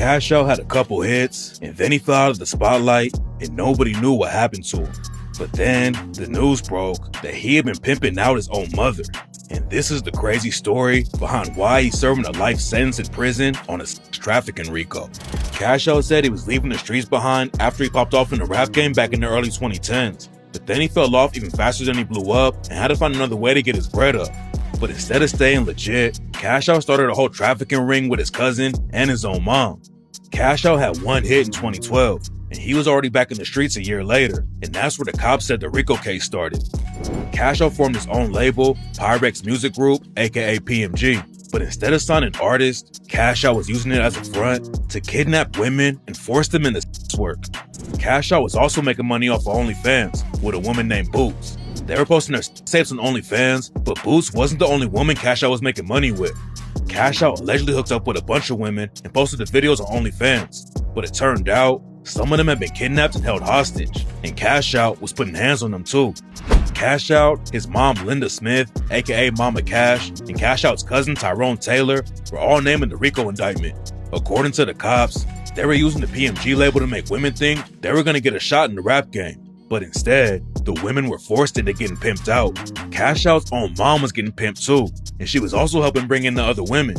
Cash Out had a couple hits, and then he fell out of the spotlight, and nobody knew what happened to him. But then, the news broke that he had been pimping out his own mother. And this is the crazy story behind why he's serving a life sentence in prison on a trafficking RICO. Cash Out said he was leaving the streets behind after he popped off in a rap game back in the early 2010s. But then he fell off even faster than he blew up and had to find another way to get his bread up. But instead of staying legit, Cash Out started a whole trafficking ring with his cousin and his own mom. Cash Out had one hit in 2012, and he was already back in the streets a year later, and that's where the cops said the RICO case started. Cash Out formed his own label, Pyrex Music Group, aka PMG, but instead of signing artists, Cash Out was using it as a front to kidnap women and force them into sex work. Cash Out was also making money off of OnlyFans with a woman named Boots. They were posting their tapes on OnlyFans, but Boots wasn't the only woman Cash Out was making money with. Cash Out allegedly hooked up with a bunch of women and posted the videos on OnlyFans, but it turned out some of them had been kidnapped and held hostage, and Cash Out was putting hands on them too. Cash Out, his mom Linda Smith, aka Mama Cash, and Cash Out's cousin Tyrone Taylor were all named in the RICO indictment. According to the cops, they were using the PMG label to make women think they were going to get a shot in the rap game. But instead, the women were forced into getting pimped out. Cash Out's own mom was getting pimped too, and she was also helping bring in the other women.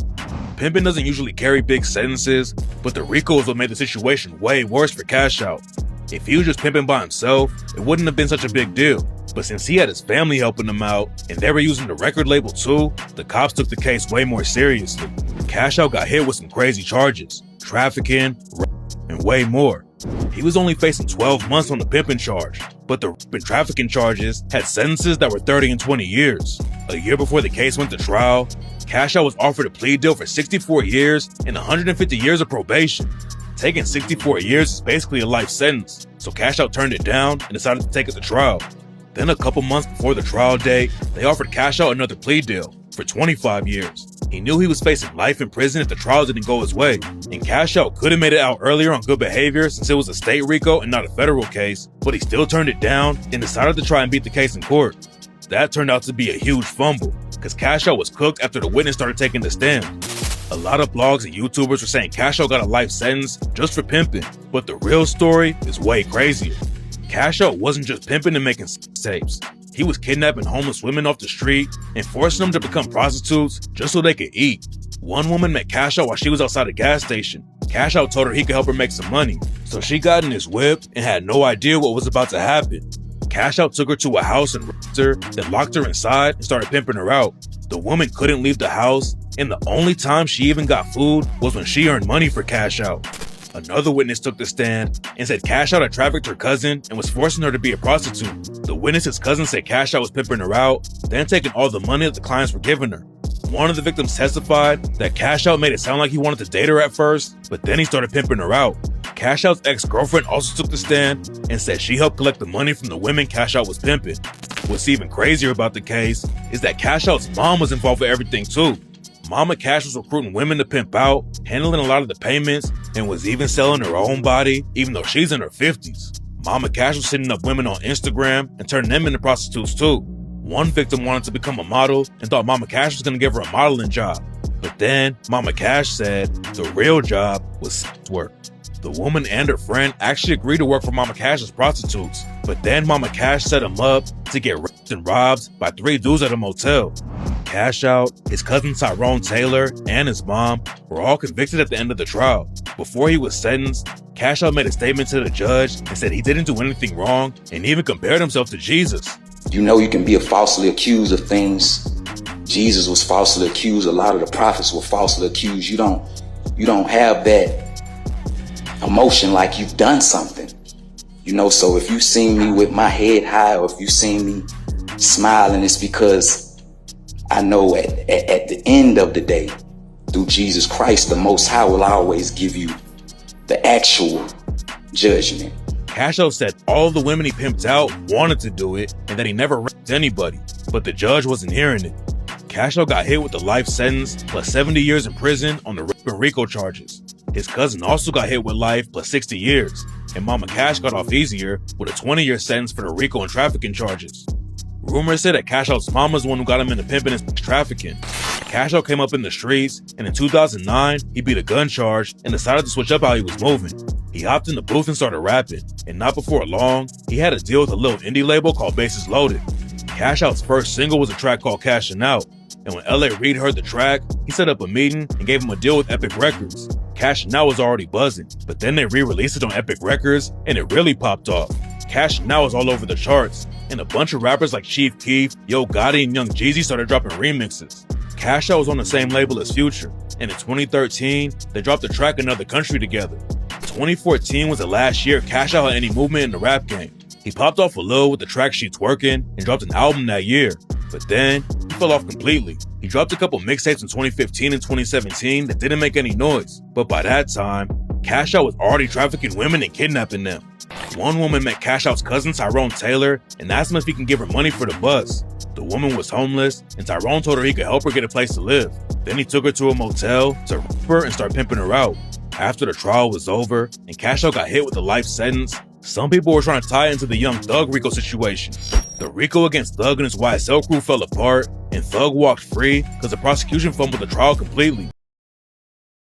Pimping doesn't usually carry big sentences, but the RICO is what made the situation way worse for Cash Out. If he was just pimping by himself, it wouldn't have been such a big deal. But since he had his family helping him out, and they were using the record label too, the cops took the case way more seriously. Cash Out got hit with some crazy charges, trafficking, and way more. He was only facing 12 months on the pimping charge, but the trafficking charges had sentences that were 30 and 20 years. A year before the case went to trial, Cash Out was offered a plea deal for 64 years and 150 years of probation. Taking 64 years is basically a life sentence, so Cash Out turned it down and decided to take it to trial. Then a couple months before the trial date, they offered Cash Out another plea deal for 25 years. He knew he was facing life in prison if the trial didn't go his way, and Cash Out could have made it out earlier on good behavior since it was a state RICO and not a federal case, but he still turned it down and decided to try and beat the case in court. That turned out to be a huge fumble, because Cash Out was cooked after the witness started taking the stand. A lot of blogs and YouTubers were saying Cash Out got a life sentence just for pimping, but the real story is way crazier. Cash Out wasn't just pimping and making tapes. He was kidnapping homeless women off the street and forcing them to become prostitutes just so they could eat. One woman met Cash Out while she was outside a gas station. Cash Out told her he could help her make some money, so she got in his whip and had no idea what was about to happen. Cash Out took her to a house and raped her, then locked her inside and started pimping her out. The woman couldn't leave the house, and the only time she even got food was when she earned money for Cash Out. Another witness took the stand and said Cash Out had trafficked her cousin and was forcing her to be a prostitute. The witness's cousin said Cash Out was pimping her out, then taking all the money that the clients were giving her. One of the victims testified that Cash Out made it sound like he wanted to date her at first, but then he started pimping her out. Cash Out's ex-girlfriend also took the stand and said she helped collect the money from the women Cash Out was pimping. What's even crazier about the case is that Cash Out's mom was involved with everything too. Mama Cash was recruiting women to pimp out, handling a lot of the payments, and was even selling her own body, even though she's in her 50s. Mama Cash was hitting up women on Instagram and turning them into prostitutes too. One victim wanted to become a model and thought Mama Cash was going to give her a modeling job. But then Mama Cash said the real job was sex work. The woman and her friend actually agreed to work for Mama Cash as prostitutes, but then Mama Cash set them up to get raped and robbed by 3 dudes at a motel. Cash Out, his cousin Tyrone Taylor, and his mom were all convicted at the end of the trial. Before he was sentenced, Cash Out made a statement to the judge and said he didn't do anything wrong and even compared himself to Jesus. You know you can be falsely accused of things. Jesus was falsely accused. A lot of the prophets were falsely accused. You don't have that emotion like you've done something. You know, so if you see me with my head high or if you see me smiling, it's because I know at the end of the day, through Jesus Christ, the Most High will always give you the actual judgment. Cash Out said all the women he pimped out wanted to do it and that he never raped anybody, but the judge wasn't hearing it. Cash Out got hit with a life sentence plus 70 years in prison on the rape and RICO charges. His cousin also got hit with life plus 60 years, and Mama Cash got off easier with a 20-year sentence for the RICO and trafficking charges. Rumors say that Cash Out's mom was the one who got him into pimping and trafficking. Cash Out came up in the streets, and in 2009, he beat a gun charge and decided to switch up how he was moving. He hopped in the booth and started rapping, and not before long, he had a deal with a little indie label called Bases Loaded. Cash Out's first single was a track called Cashin Out, and when L.A. Reid heard the track, he set up a meeting and gave him a deal with Epic Records. Cashin Out was already buzzing, but then they re-released it on Epic Records, and it really popped off. Cashin Out was all over the charts, and a bunch of rappers like Chief Keef, Yo Gotti, and Young Jeezy started dropping remixes. Cash Out was on the same label as Future, and in 2013, they dropped the track Another Country together. 2014 was the last year Cash Out had any movement in the rap game. He popped off a little with the track She Twerkin' and dropped an album that year, but then he fell off completely. He dropped a couple mixtapes in 2015 and 2017 that didn't make any noise, but by that time, Cash Out was already trafficking women and kidnapping them. One woman met Cash Out's cousin Tyrone Taylor and asked him if he can give her money for the bus. The woman was homeless, and Tyrone told her he could help her get a place to live. Then he took her to a motel to rape her and start pimping her out. After the trial was over and Cash Out got hit with a life sentence, some people were trying to tie it into the Young Thug Rico situation. The Rico against Thug and his YSL crew fell apart, and Thug walked free because the prosecution fumbled the trial completely.